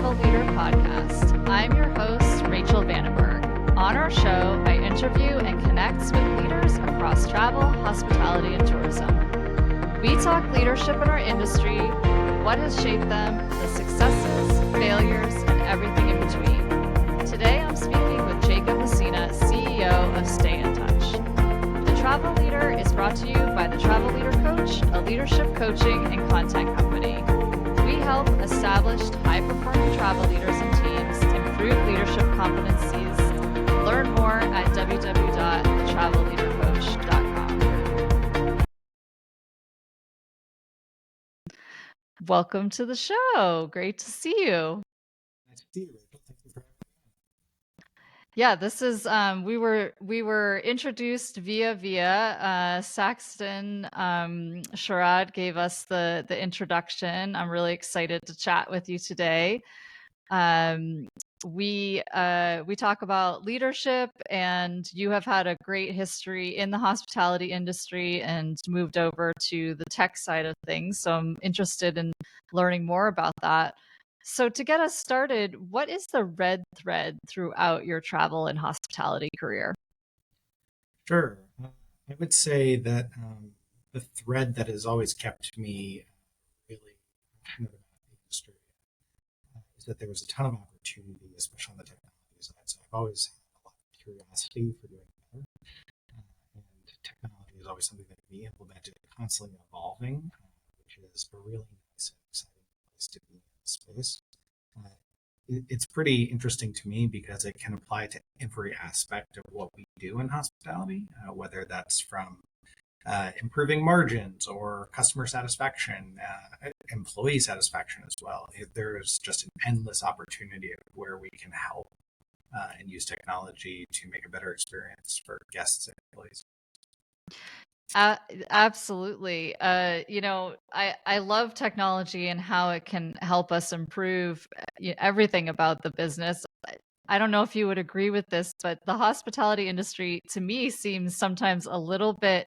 Travel Leader Podcast. I'm your host, Rachel Vandenberg. On our show, I interview and connect with leaders across travel, hospitality, and tourism. We talk leadership in our industry, what has shaped them, the successes, failures, and everything in between. Today, I'm speaking with Jacob Messina, CEO of Stayntouch. The Travel Leader is brought to you by the Travel Leader Coach, a leadership coaching and content company. We help established, high-performing travel leaders and teams improve leadership competencies. Learn more at www.travelleadercoach.com. Welcome to the show. Great to see you. Nice to see you, Rachel. Thank you for having me. Yeah, this is we were introduced via Saxton. Sharad gave us the introduction. I'm really excited to chat with you today. We talk about leadership, and you have had a great history in the hospitality industry and moved over to the tech side of things. So I'm interested in learning more about that. So to get us started, what is the red thread throughout your travel and hospitality career? Sure. I would say that the thread that has always kept me really passionate about the industry is that there was a ton of opportunity, especially on the technology side. So I've always had a lot of curiosity for doing better. And technology is always something that can be implemented constantly evolving, which is a really nice and exciting place to be in this space. It's pretty interesting to me because it can apply to every aspect of what we do in hospitality, whether that's from improving margins or customer satisfaction, employee satisfaction as well. There's just an endless opportunity where we can help and use technology to make a better experience for guests and employees. Absolutely. I love technology and how it can help us improve everything about the business. I don't know if you would agree with this, but the hospitality industry to me seems sometimes a little bit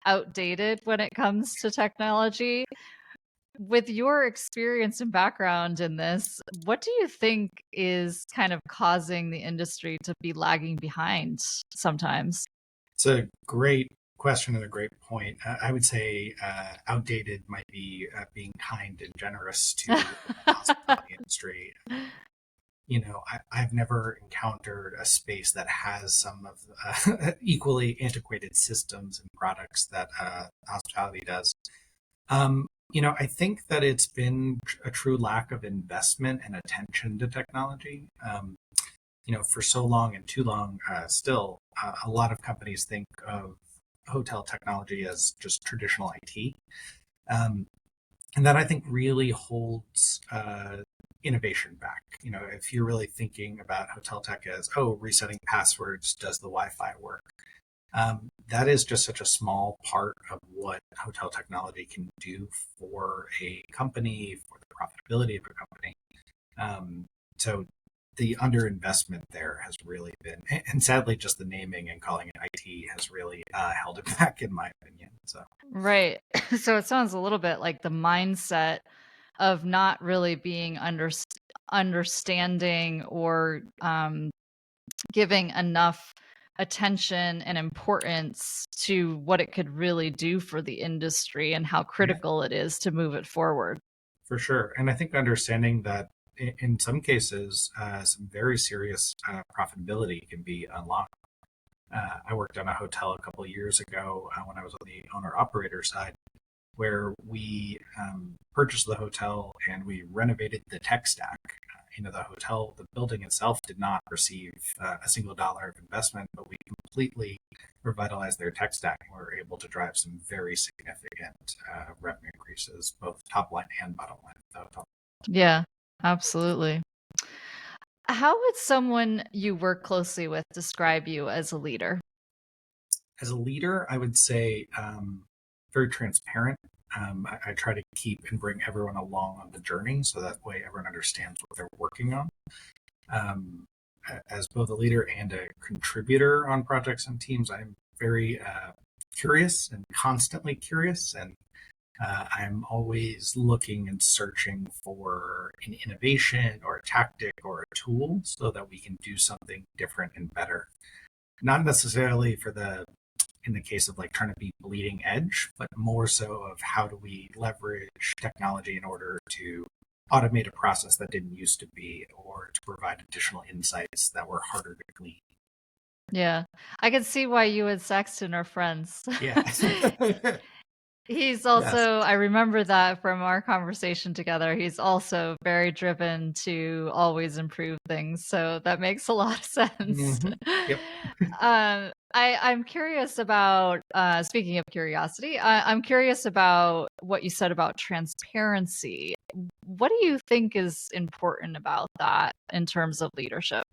outdated when it comes to technology. With your experience and background in this, what do you think is kind of causing the industry to be lagging behind sometimes? It's a great question and a great point. I would say outdated might be being kind and generous to the hospitality industry. I've never encountered a space that has some of the equally antiquated systems and products that hospitality does. I think that it's been a true lack of investment and attention to technology. For so long and too long, still, a lot of companies think of hotel technology as just traditional IT. And that I think really holds innovation back. If you're really thinking about hotel tech as, resetting passwords, does the Wi-Fi work? That is just such a small part of what hotel technology can do for a company, for the profitability of a company. So the underinvestment there has really been, and sadly, just the naming and calling it IT has really held it back, in my opinion. So Right. So it sounds a little bit like the mindset of not really being understanding or giving enough attention and importance to what it could really do for the industry and how yeah, critical it is to move it forward. for sure. And I think understanding that in some cases, some very serious profitability can be unlocked. I worked on a hotel a couple of years ago when I was on the owner operator side, where we purchased the hotel and we renovated the tech stack. The building itself did not receive a single dollar of investment, but we completely revitalized their tech stack and we were able to drive some very significant revenue increases, both top line and bottom line of the hotel. Yeah, absolutely. How would someone you work closely with describe you as a leader? As a leader, I would say very transparent. I try to keep and bring everyone along on the journey so that way everyone understands what they're working on. Um, as both a leader and a contributor on projects and teams, I'm very curious and constantly curious. And I'm always looking and searching for an innovation or a tactic or a tool so that we can do something different and better. Not necessarily in the case of like trying to be bleeding edge, but more so of how do we leverage technology in order to automate a process that didn't used to be, or to provide additional insights that were harder to glean. Yeah. I can see why you and Sexton are friends. Yeah. He's Yes. also, I remember that from our conversation together, he's also very driven to always improve things. So that makes a lot of sense. Yep. I'm curious about, speaking of curiosity, I'm curious about what you said about transparency. What do you think is important about that in terms of leadership?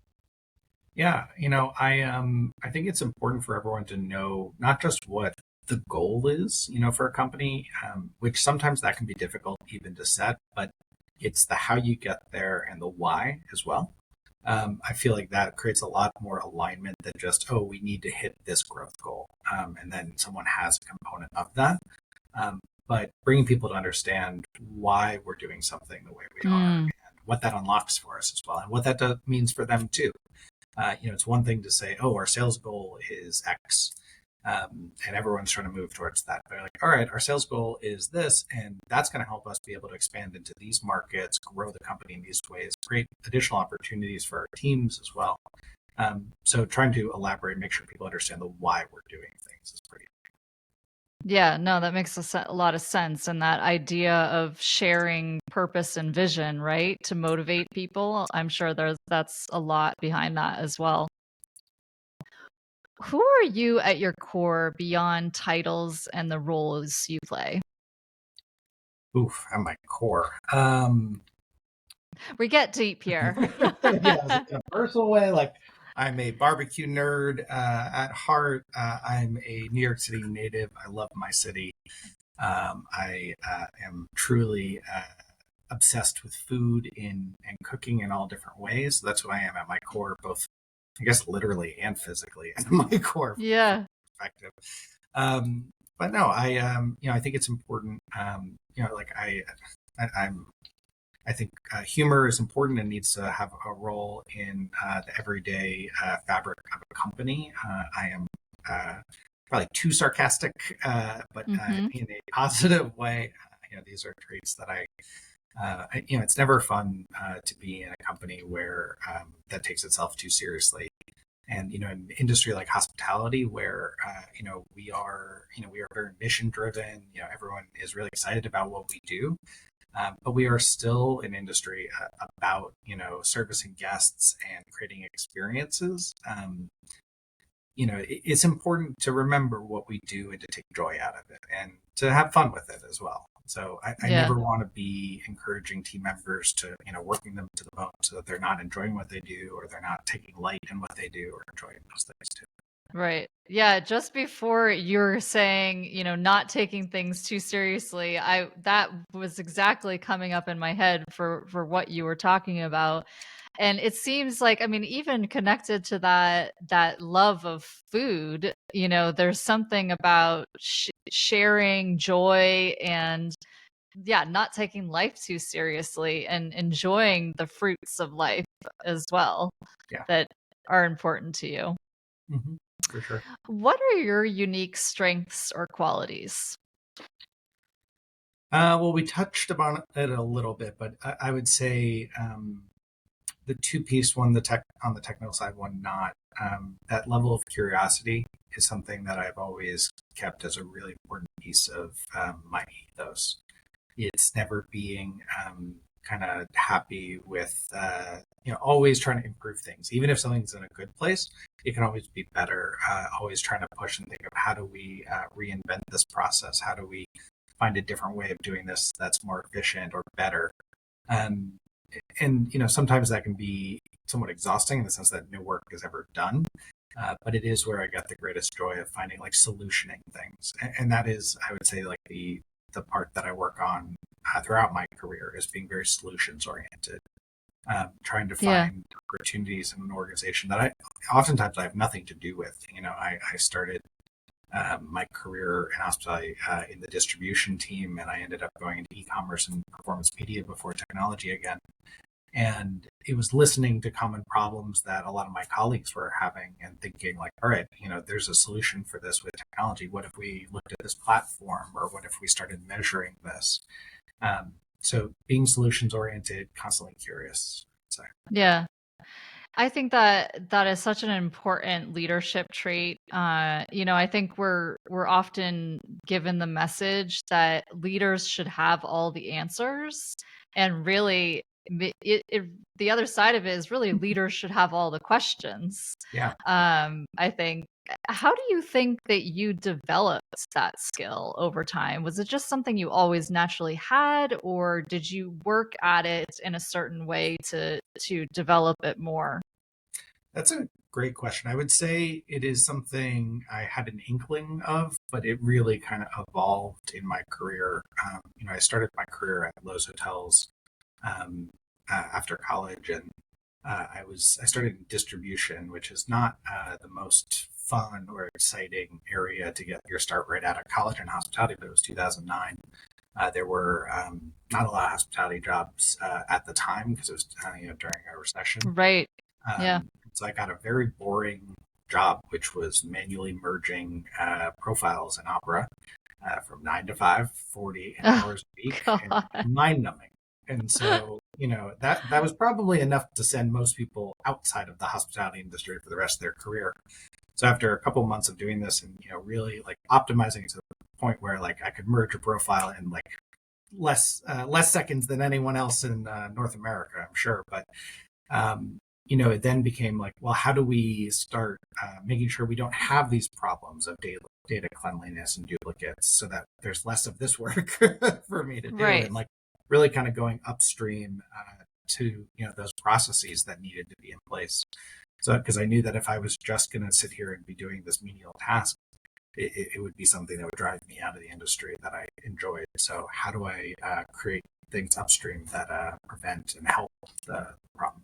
Yeah, I think it's important for everyone to know not just what the goal is, for a company, which sometimes that can be difficult even to set, but it's the how you get there and the why as well. I feel like that creates a lot more alignment than just, oh, we need to hit this growth goal, and then someone has a component of that. But bringing people to understand why we're doing something the way we are, Mm, and what that unlocks for us as well, and what that means for them too. It's one thing to say, oh, our sales goal is X, and everyone's trying to move towards that. They're like, all right, our sales goal is this, and that's going to help us be able to expand into these markets, grow the company in these ways, create additional opportunities for our teams as well. So trying to elaborate, make sure people understand the why we're doing things is pretty. yeah, no, that makes a lot of sense. And that idea of sharing purpose and vision, right, to motivate people, I'm sure that's a lot behind that as well. Who are you at your core beyond titles and the roles you play? Oof, at my core. We get deep here. Yes, in a personal way, like I'm a barbecue nerd at heart. I'm a New York City native. I love my city. I am truly obsessed with food and cooking in all different ways. That's who I am at my core, both I guess literally and physically at my core Yeah. perspective. But no, I think it's important. Like I'm I think humor is important and needs to have a role in the everyday fabric of a company. I am probably too sarcastic, but Hmm. in a positive way. These are traits that it's never fun to be in a company where that takes itself too seriously. And in an industry like hospitality, where we are very mission driven. Everyone is really excited about what we do, but we are still an industry about servicing guests and creating experiences. It's important to remember what we do and to take joy out of it and to have fun with it as well. So I Yeah. never want to be encouraging team members to working them to the bone so that they're not enjoying what they do, or they're not taking light in what they do, or enjoying those things too. Right. Yeah, just before you're saying, not taking things too seriously, I that was exactly coming up in my head for what you were talking about. And it seems like, I mean, even connected to that love of food, there's something about sharing joy and yeah, not taking life too seriously and enjoying the fruits of life as well Yeah. that are important to you. Hmm. For sure. What are your unique strengths or qualities? Well, we touched upon it a little bit, but I would say the two-piece one, the tech on the technical side, one not. That level of curiosity is something that I've always kept as a really important piece of my ethos. It's never being kind of happy with always trying to improve things. Even if something's in a good place, it can always be better. Always trying to push and think of how do we reinvent this process? How do we find a different way of doing this that's more efficient or better? Um, and sometimes that can be somewhat exhausting in the sense that no work is ever done. But it is where I got the greatest joy of finding like solutioning things, and that is, I would say, like the part that I work on throughout my career is being very solutions oriented, trying to Yeah. find opportunities in an organization that I oftentimes I have nothing to do with. I started my career in hospitality in the distribution team, and I ended up going into e-commerce and performance media before technology again. And it was listening to common problems that a lot of my colleagues were having and thinking like, all right, there's a solution for this with technology. What if we looked at this platform, or what if we started measuring this? So being solutions oriented, constantly curious. So Yeah. I think that that is such an important leadership trait. I think we're often given the message that leaders should have all the answers, and really, the other side of it is really leaders should have all the questions. yeah. I think. How do you think that you developed that skill over time? Was it just something you always naturally had, or did you work at it in a certain way to develop it more? That's a great question. I would say it is something I had an inkling of, but it really kind of evolved in my career. I started my career at Loews Hotels after college, and I started in distribution, which is not the most fun or exciting area to get your start right out of college in hospitality, but it was 2009. There were not a lot of hospitality jobs at the time because it was during a recession. Right. Yeah. So I got a very boring job, which was manually merging profiles in Opera from 9 to 5, 40 Oh, hours a week, and God. mind numbing. And so, that was probably enough to send most people outside of the hospitality industry for the rest of their career. So after a couple months of doing this and, really like optimizing to the point where like I could merge a profile in like less seconds than anyone else in North America, I'm sure. But it then became like, well, how do we start making sure we don't have these problems of data cleanliness and duplicates, so that there's less of this work for me to do, Right. and like really kind of going upstream to those processes that needed to be in place. So because I knew that if I was just going to sit here and be doing this menial task, it would be something that would drive me out of the industry that I enjoyed. So how do I create things upstream that prevent and help the problem?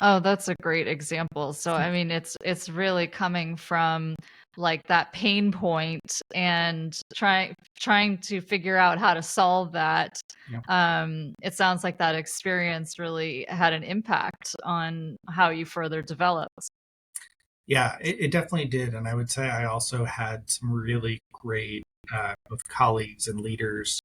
Oh, that's a great example. So, I mean, it's really coming from like that pain point and trying to figure out how to solve that. Yeah. It sounds like that experience really had an impact on how you further developed. Yeah, it definitely did. And I would say I also had some really great both colleagues and leaders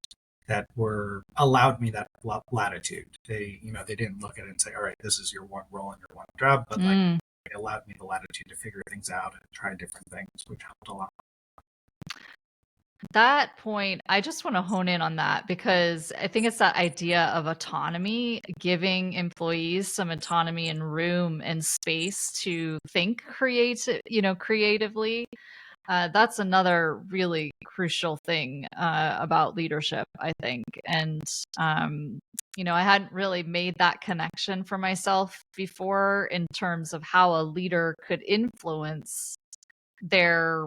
that were allowed me that latitude. They didn't look at it and say, all right, this is your one role and your one job, but like Mm. they allowed me the latitude to figure things out and try different things, which helped a lot. That point, I just want to hone in on that because I think it's that idea of autonomy, giving employees some autonomy and room and space to think creatively. That's another really crucial thing about leadership, I think. And, I hadn't really made that connection for myself before in terms of how a leader could influence their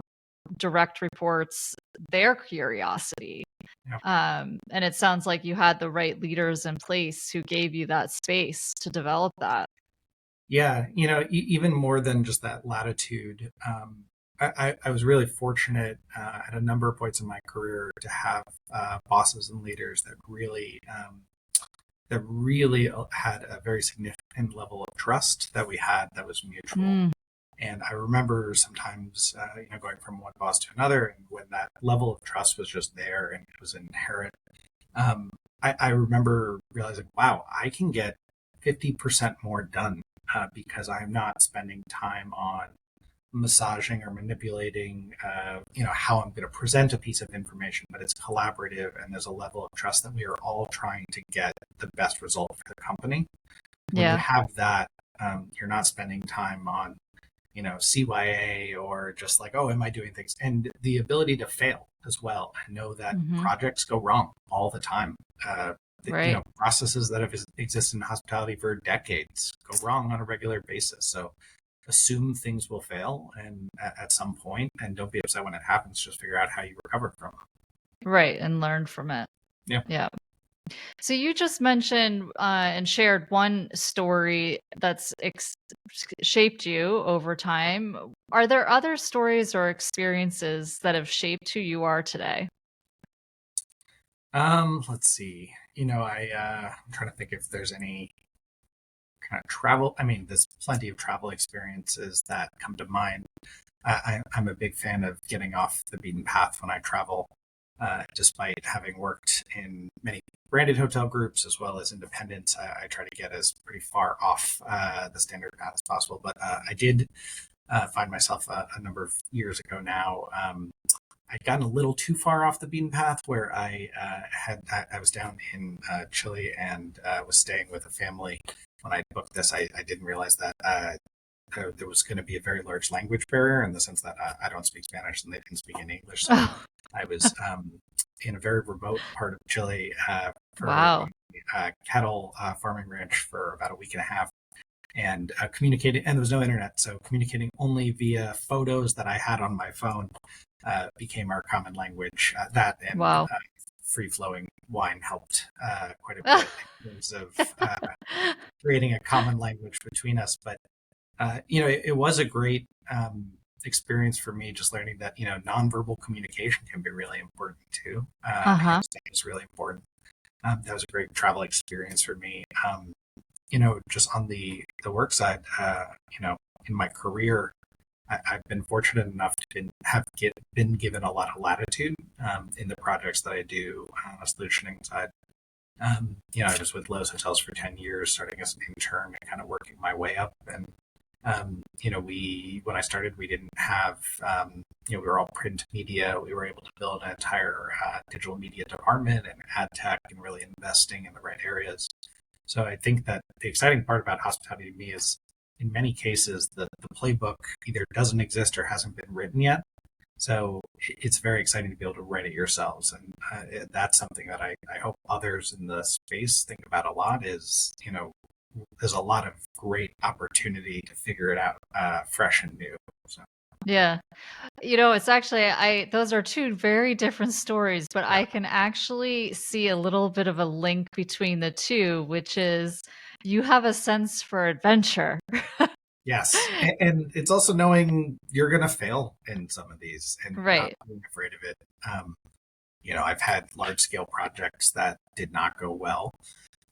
direct reports, their curiosity. Yeah. And it sounds like you had the right leaders in place who gave you that space to develop that. Yeah, even more than just that latitude. I was really fortunate at a number of points in my career to have bosses and leaders that really had a very significant level of trust that we had that was mutual. Mm, And I remember sometimes, going from one boss to another, and when that level of trust was just there and it was inherent, um, I remember realizing, wow, I can get 50% more done because I'm not spending time on massaging or manipulating, how I'm going to present a piece of information, but it's collaborative and there's a level of trust that we are all trying to get the best result for the company. When you yeah. have that, you're not spending time on CYA or just like, oh, am I doing things? And the ability to fail as well. I know that Hmm. projects go wrong all the time. Right. Processes that have existed in hospitality for decades go wrong on a regular basis. So assume things will fail and at some point, and don't be upset when it happens. Just figure out how you recover from it. Right. And learn from it. Yeah. Yeah. So you just mentioned and shared one story that's shaped you over time. Are there other stories or experiences that have shaped who you are today? Let's see. I'm trying to think if there's any kind of travel. I mean, there's plenty of travel experiences that come to mind. I'm a big fan of getting off the beaten path when I travel, despite having worked in many branded hotel groups as well as independents. I try to get as pretty far off the standard path as possible. But I did find myself a number of years ago now. I'd gotten a little too far off the beaten path where I was down in Chile and was staying with a family. When I booked this, I didn't realize that there was going to be a very large language barrier in the sense that I don't speak Spanish and they didn't speak any English. So Oh, I was in a very remote part of Chile for wow. a cattle farming ranch for about a week and a half, and communicating. And there was no internet, so communicating only via photos that I had on my phone became our common language. That and Wow. free flowing wine helped quite a bit in terms of creating a common language between us. But it was a great experience for me, just learning that nonverbal communication can be really important too. Uh-huh. Hands down is really important. That was a great travel experience for me. Just on the work side, in my career, I've been fortunate enough to been given a lot of latitude in the projects that I do on the solutioning side. I was with Loews Hotels for 10 years, starting as an intern and kind of working my way up. And, when I started, we didn't have, we were all print media. We were able to build an entire digital media department and ad tech and really investing in the right areas. So I think that the exciting part about hospitality to me is in many cases, the playbook either doesn't exist or hasn't been written yet. So it's very exciting to be able to write it yourselves. And that's something that I hope others in the space think about a lot is, there's a lot of great opportunity to figure it out fresh and new. So, Yeah. It's actually I those are two very different stories, but yeah. I can actually see a little bit of a link between the two, which is you have a sense for adventure. Yes. And it's also knowing you're going to fail in some of these and not Right. being afraid of it. Um, I've had large scale projects that did not go well.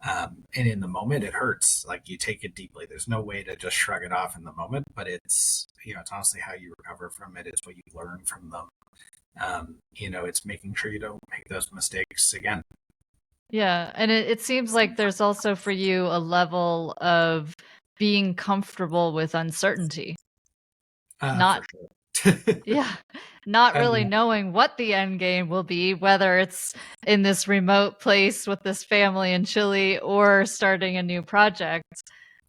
And in the moment, it hurts. Like you take it deeply. There's no way to just shrug it off in the moment, but it's honestly how you recover from it. It's what you learn from them. It's making sure you don't make those mistakes again. Yeah, and it seems like there's also for you a level of being comfortable with uncertainty. Not For sure. Yeah, not uh, really knowing what the end game will be, whether it's in this remote place with this family in Chile or starting a new project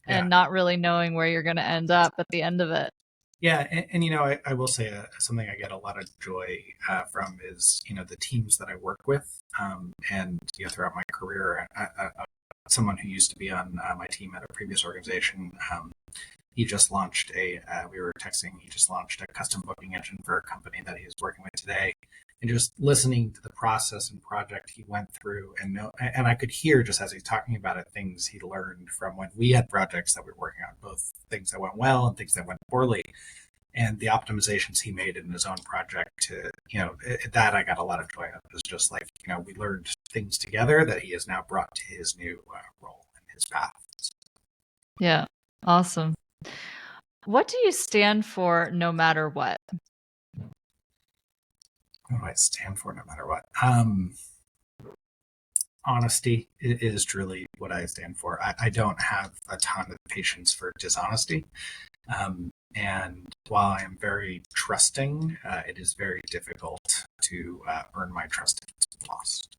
yeah. and not really knowing where you're gonna end up at the end of it. Yeah, and I will say something I get a lot of joy from is the teams that I work with, and throughout my career, someone who used to be on my team at a previous organization, he just launched we were texting, he just launched a custom booking engine for a company that he is working with today, and just listening to the process and project he went through, and I could hear just as he's talking about it things he learned from when we had projects that we were working on, both things that went well and things that went poorly, and the optimizations he made in his own project to that I got a lot of joy of. It was just like we learned things together that he has now brought to his new role and his path. Yeah. Awesome. What do you stand for no matter what? What do I stand for no matter what? Honesty is truly what I stand for. I don't have a ton of patience for dishonesty. And while I am very trusting, it is very difficult to earn my trust if it's lost.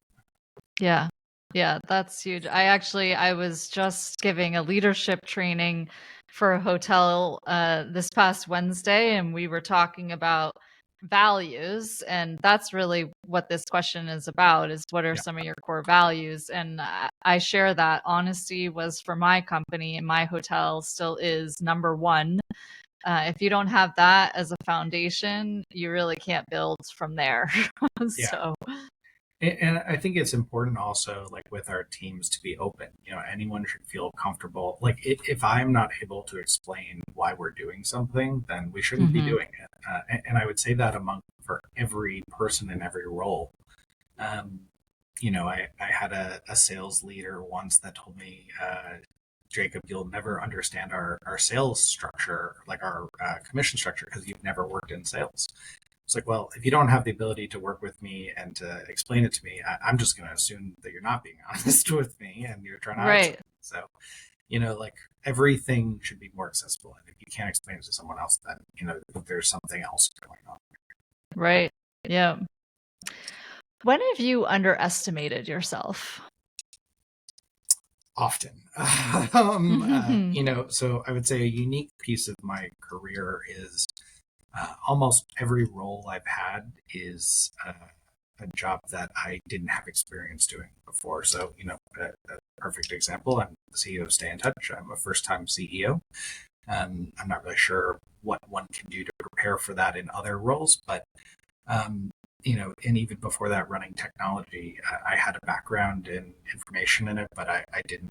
Yeah. Yeah, that's huge. I was just giving a leadership training for a hotel this past Wednesday, and we were talking about values, and that's really what this question is about, is what are Yeah, some of your core values? And I share that honesty was for my company and my hotel still is number one. If you don't have that as a foundation, you really can't build from there. yeah. So, And I think it's important also, like with our teams, to be open. Anyone should feel comfortable. Like if I'm not able to explain why we're doing something, then we shouldn't be Mm-hmm. doing it. And I would say that among for every person in every role. Um, I had a sales leader once that told me, Jacob, you'll never understand our sales structure, like our commission structure, because you've never worked in sales. It's like, well, if you don't have the ability to work with me and to explain it to me, I'm just going to assume that you're not being honest with me and you're trying to hide Right. something. So, like everything should be more accessible. And if you can't explain it to someone else, then, there's something else going on. Right. Yeah. When have you underestimated yourself? Often. Mm-hmm. So I would say a unique piece of my career is almost every role I've had is a job that I didn't have experience doing before. So, a perfect example, I'm the CEO of Stayntouch. I'm a first time CEO. I'm not really sure what one can do to prepare for that in other roles, but um, and even before that, running technology, I had a background in information in it, but I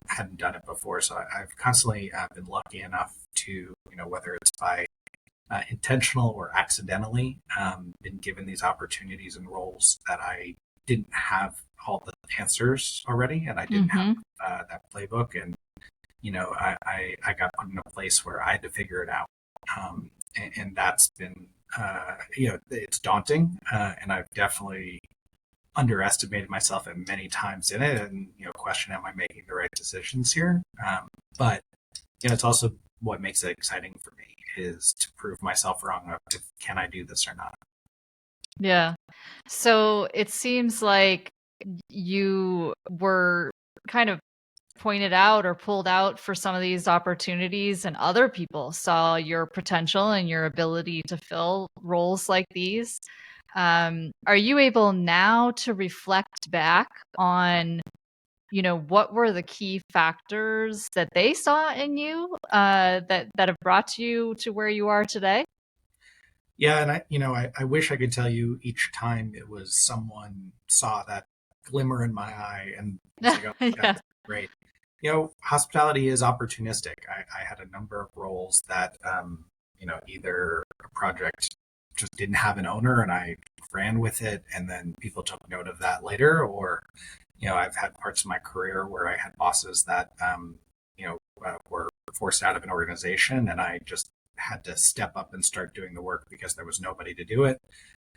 hadn't done it before. So I've constantly been lucky enough to, whether it's by intentional or accidentally, been given these opportunities and roles that I didn't have all the answers already, and I didn't have Mm-hmm. that playbook, and I got put in a place where I had to figure it out, and that's been it's daunting, and I've definitely underestimated myself at many times in it, and question, am I making the right decisions here? But it's also what makes it exciting for me is to prove myself wrong of if can I do this or not. Yeah. So it seems like you were kind of pointed out or pulled out for some of these opportunities, and other people saw your potential and your ability to fill roles like these. Are you able now to reflect back on, what were the key factors that they saw in you, that have brought you to where you are today? Yeah, and I wish I could tell you each time it was someone saw that glimmer in my eye and was like, oh my God, Yeah. this is great. Hospitality is opportunistic. I had a number of roles that, either a project just didn't have an owner and I ran with it, and then people took note of that later, or, I've had parts of my career where I had bosses that, were forced out of an organization and I just had to step up and start doing the work because there was nobody to do it.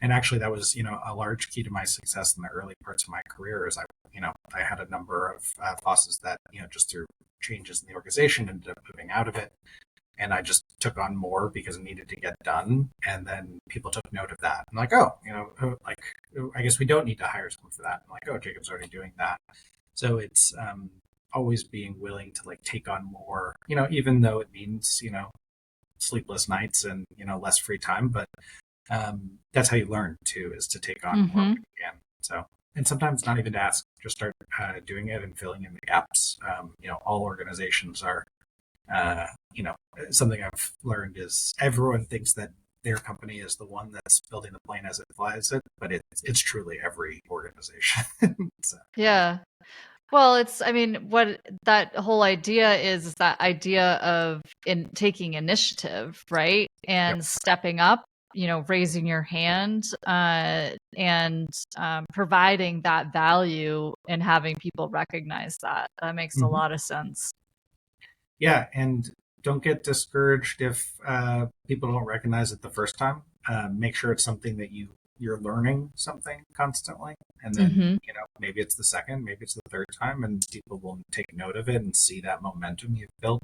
And actually, that was a large key to my success in the early parts of my career. Is I had a number of bosses that just through changes in the organization ended up moving out of it, and I just took on more because it needed to get done. And then people took note of that. I'm like, oh, like I guess we don't need to hire someone for that. I'm like, oh, Jacob's already doing that. So it's always being willing to like take on more, even though it means sleepless nights and less free time, but that's how you learn too, is to take on more Mm-hmm. when you can. So, and sometimes not even to ask, just start doing it and filling in the gaps. All organizations are, uh, you know, something I've learned is everyone thinks that their company is the one that's building the plane as it flies it, but it's truly every organization. So, Yeah. Well, I mean, what that whole idea is that idea of in taking initiative, right? yep. And stepping up, raising your hand, and providing that value and having people recognize that. That makes a Mm-hmm. lot of sense. Yeah, and don't get discouraged if people don't recognize it the first time. Make sure it's something that you're learning something constantly, and then Hmm. maybe it's the second, maybe it's the third time, and people will take note of it and see that momentum you've built,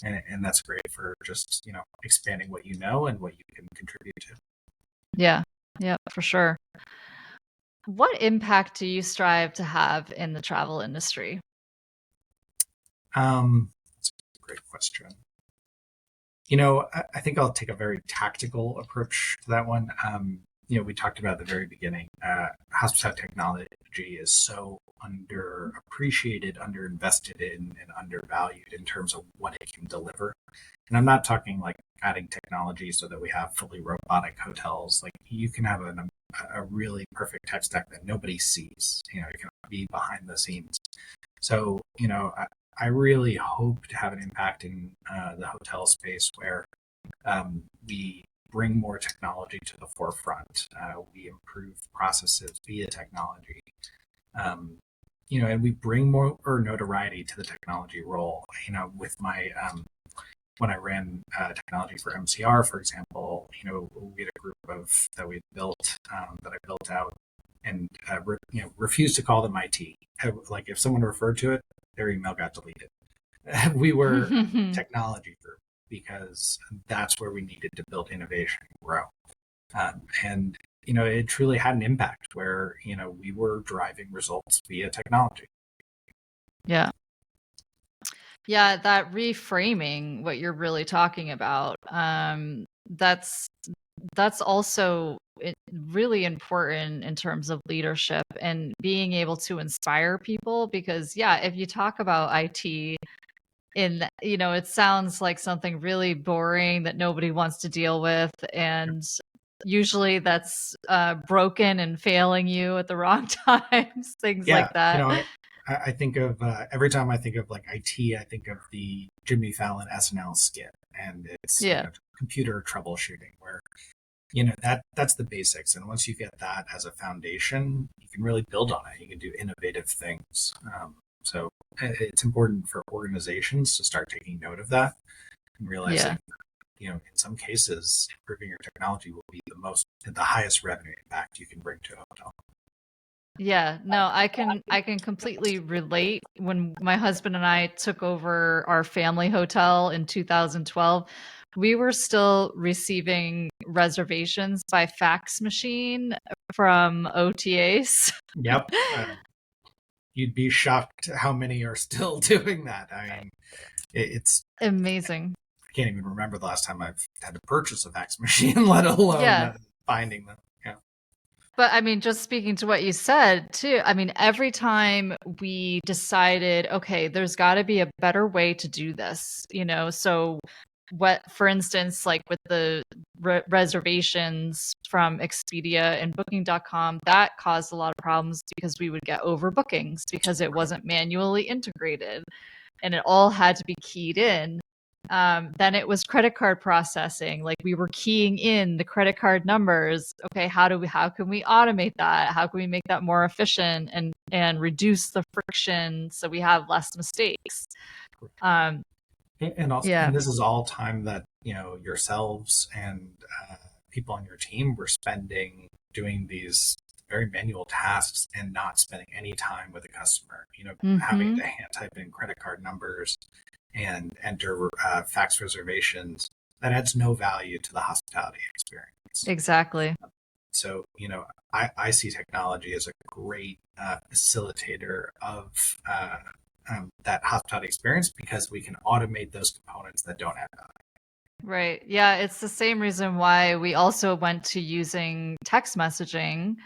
and that's great for just expanding what you know and what you can contribute to. Yeah. Yeah, for sure. What impact do you strive to have in the travel industry? That's a great question. I think I'll take a very tactical approach to that one. We talked about at the very beginning, hospitality technology is so underappreciated, underinvested in, and undervalued in terms of what it can deliver. And I'm not talking like adding technology so that we have fully robotic hotels. Like you can have a really perfect tech stack that nobody sees. It can be behind the scenes. So, I really hope to have an impact in the hotel space where we bring more technology to the forefront. We improve processes via technology. And we bring more notoriety to the technology role. With my when I ran technology for MCR, for example, we had a group of that we built that I built out, and refused to call them IT. Like if someone referred to it, their email got deleted. We were a technology group because that's where we needed to build innovation and grow. And it truly had an impact where we were driving results via technology. Yeah. Yeah, that reframing, what you're really talking about, that's also really important in terms of leadership and being able to inspire people. Because yeah, if you talk about IT, it sounds like something really boring that nobody wants to deal with, and usually that's broken and failing you at the wrong times, things Yeah, like that. I think of every time I think of like IT, I think of the Jimmy Fallon SNL skit, and it's Yeah. computer troubleshooting, where that's the basics, and once you get that as a foundation, you can really build on it. You can do innovative things. So it's important for organizations to start taking note of that and realizing, in some cases, improving your technology will be the highest revenue impact you can bring to a hotel. Yeah, no, I can completely relate. When my husband and I took over our family hotel in 2012, we were still receiving reservations by fax machine from OTAs. Yep. You'd be shocked how many are still doing that. I mean, it's Amazing. I can't even remember the last time I've had to purchase a fax machine, let alone Yeah. finding them. Yeah. But I mean, just speaking to what you said too, I mean, every time we decided, okay, there's got to be a better way to do this, so for instance, like with the reservations from Expedia and booking.com, that caused a lot of problems because we would get overbookings because it wasn't manually integrated and it all had to be keyed in. Then it was credit card processing. Like we were keying in the credit card numbers. Okay, how can we automate that? How can we make that more efficient and reduce the friction so we have less mistakes? And also, Yeah. and this is all time that yourselves and people on your team were spending doing these very manual tasks and not spending any time with the customer. Having Mm-hmm. to hand type in credit card numbers and enter fax reservations, that adds no value to the hospitality experience. Exactly. So, I see technology as a great facilitator of that hospitality experience because we can automate those components that don't add value. Right. Yeah, it's the same reason why we also went to using text messaging,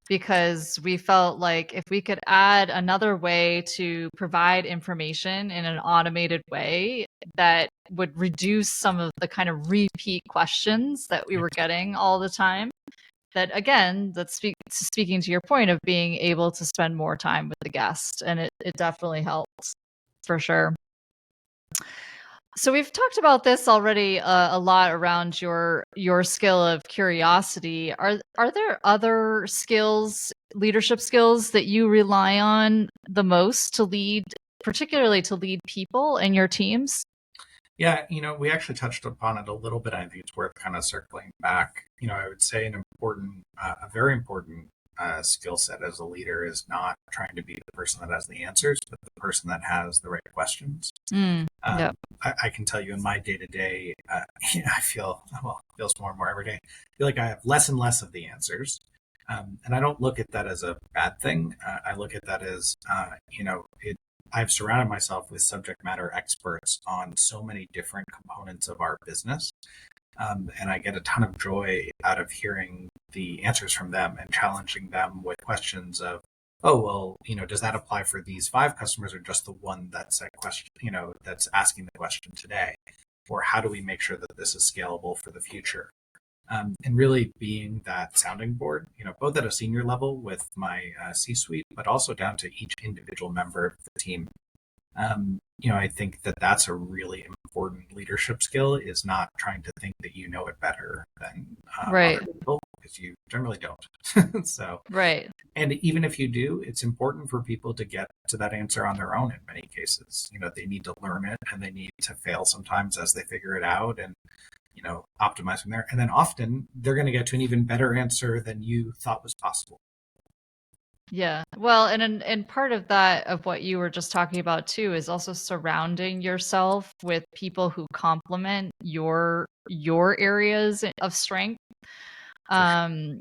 because we felt like if we could add another way to provide information in an automated way that would reduce some of the kind of repeat questions that we were getting all the time, that again, speaking to your point of being able to spend more time with the guest, and it definitely helps for sure. So we've talked about this already a lot around your skill of curiosity. Are there other skills, leadership skills, that you rely on the most to lead, particularly to lead people in your teams? Yeah, we actually touched upon it a little bit. I think it's worth kind of circling back. I would say a very important skill set as a leader is not trying to be the person that has the answers, but the person that has the right questions. Yep. I can tell you in my day to day, I feel, well, it feels more and more every day. I feel like I have less and less of the answers. And I don't look at that as a bad thing. I look at that as, I've surrounded myself with subject matter experts on so many different components of our business. And I get a ton of joy out of hearing the answers from them and challenging them with questions of, oh, well, does that apply for these 5 customers or just the one that's a question, that's asking the question today? Or how do we make sure that this is scalable for the future? and really being that sounding board, both at a senior level with my C-suite, but also down to each individual member of the team. I think that that's a really important leadership skill, is not trying to think that you know it better than Right. other people, because you generally don't. So, Right. and even if you do, it's important for people to get to that answer on their own in many cases. They need to learn it, and they need to fail sometimes as they figure it out, and optimize from there. And then often they're going to get to an even better answer than you thought was possible. Yeah. Well, and part of that, of what you were just talking about too, is also surrounding yourself with people who complement your areas of strength. For sure.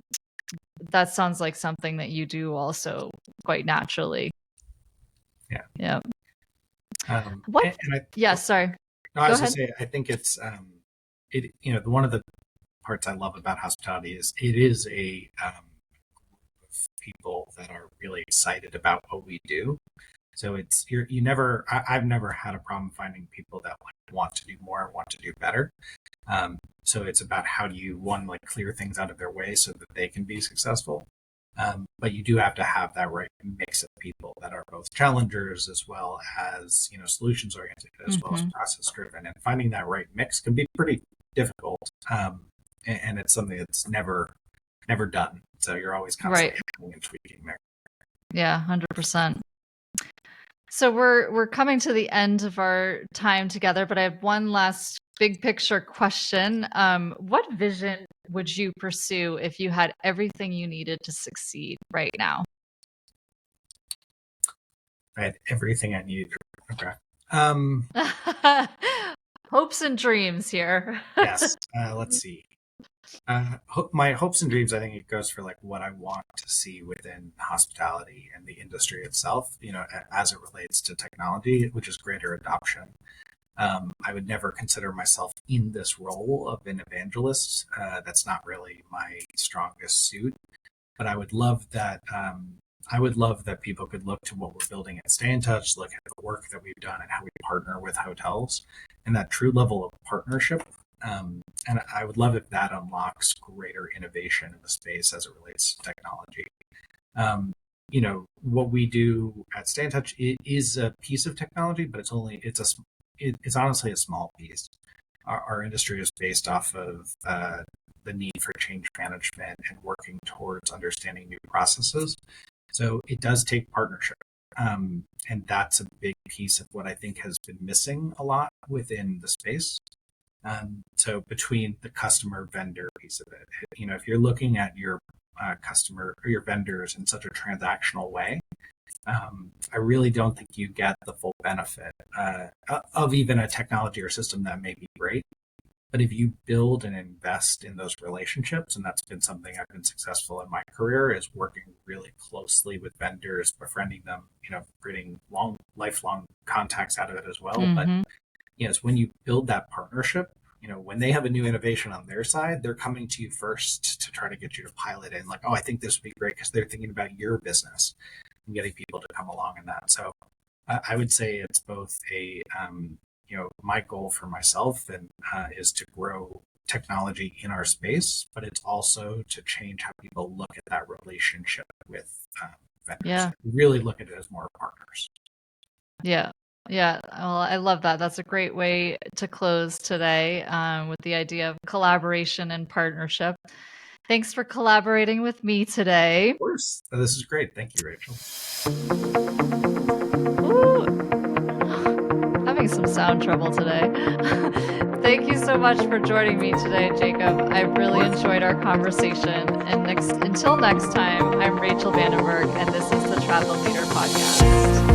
That sounds like something that you do also quite naturally. Yeah. Yeah. What? Sorry. No, I was Go going to say, I think it's one of the parts I love about hospitality is it is a of people that are really excited about what we do. So I've never had a problem finding people that want to do more, want to do better. So it's about how do you, one, clear things out of their way so that they can be successful. But you do have to have that right mix of people that are both challengers as well as, solutions oriented, as well as process driven. And finding that right mix can be pretty difficult. And it's something that's never done. So you're always constantly hacking and tweaking there. Yeah, 100%. So we're coming to the end of our time together, but I have one last big picture question. What vision would you pursue if you had everything you needed to succeed right now? I had everything I needed. Okay. Hopes and dreams here. Yes. Let's see. My hopes and dreams, I think it goes for what I want to see within hospitality and the industry itself, as it relates to technology, which is greater adoption. I would never consider myself in this role of an evangelist. That's not really my strongest suit, but I would love that. I would love that people could look to what we're building at Stayntouch, look at the work that we've done and how we partner with hotels, and that true level of partnership. And I would love if that unlocks greater innovation in the space as it relates to technology. What we do at Stayntouch is a piece of technology, but it's honestly a small piece. Our industry is based off of the need for change management and working towards understanding new processes. So it does take partnership. And that's a big piece of what I think has been missing a lot within the space. So between the customer vendor piece of it, if you're looking at your customer or your vendors in such a transactional way, I really don't think you get the full benefit of even a technology or system that may be great. But if you build and invest in those relationships, and that's been something I've been successful in my career, is working really closely with vendors, befriending them, creating lifelong contacts out of it as well. But it's when you build that partnership, when they have a new innovation on their side, they're coming to you first to try to get you to pilot it. And oh, I think this would be great because they're thinking about your business and getting people to come along in that. So I would say it's both my goal for myself and is to grow technology in our space, but it's also to change how people look at that relationship with vendors. Yeah. Really look at it as more partners. Yeah. Yeah. Well, I love that. That's a great way to close today with the idea of collaboration and partnership. Thanks for collaborating with me today. Of course. This is great. Thank you, Rachel. Ooh. Having some sound trouble today. Thank you so much for joining me today, Jacob. I really enjoyed our conversation. And until next time, I'm Rachel Vandenberg, and this is the Travel Leader Podcast.